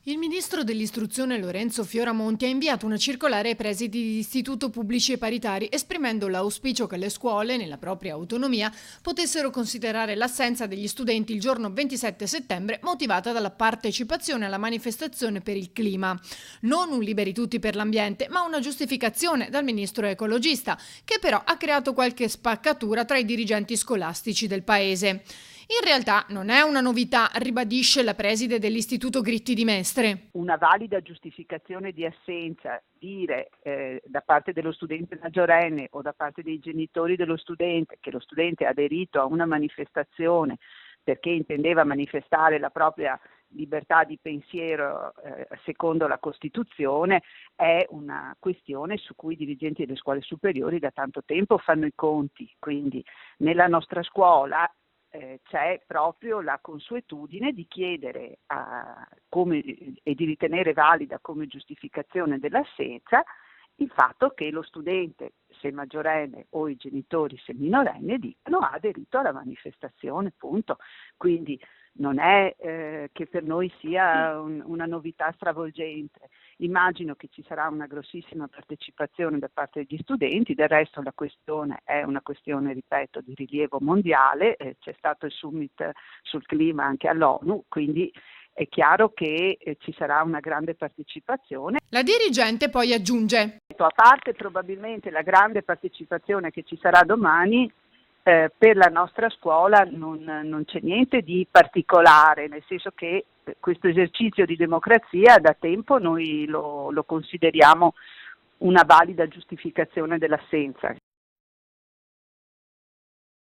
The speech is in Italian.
Il ministro dell'istruzione Lorenzo Fioramonti ha inviato una circolare ai presidi di istituto pubblici e paritari, esprimendo l'auspicio che le scuole, nella propria autonomia, potessero considerare l'assenza degli studenti il giorno 27 settembre motivata dalla partecipazione alla manifestazione per il clima. Non un liberi tutti per l'ambiente, ma una giustificazione dal ministro ecologista, che però ha creato qualche spaccatura tra i dirigenti scolastici del paese. In realtà non è una novità, ribadisce la preside dell'Istituto Gritti di Mestre. Una valida giustificazione di assenza, dire da parte dello studente maggiorenne o da parte dei genitori dello studente che lo studente ha aderito a una manifestazione perché intendeva manifestare la propria libertà di pensiero secondo la Costituzione, è una questione su cui i dirigenti delle scuole superiori da tanto tempo fanno i conti. Quindi nella nostra scuola c'è proprio la consuetudine di chiedere e di ritenere valida come giustificazione dell'assenza il fatto che lo studente, se maggiorenne, o i genitori, se minorenni, dicano ha aderito alla manifestazione, punto. Quindi non è che per noi sia una novità stravolgente. Immagino che ci sarà una grossissima partecipazione da parte degli studenti, del resto la questione è una questione, ripeto, di rilievo mondiale, c'è stato il summit sul clima anche all'ONU, quindi è chiaro che ci sarà una grande partecipazione. La dirigente poi aggiunge: A parte probabilmente la grande partecipazione che ci sarà domani, per la nostra scuola non c'è niente di particolare, nel senso che questo esercizio di democrazia da tempo noi lo consideriamo una valida giustificazione dell'assenza.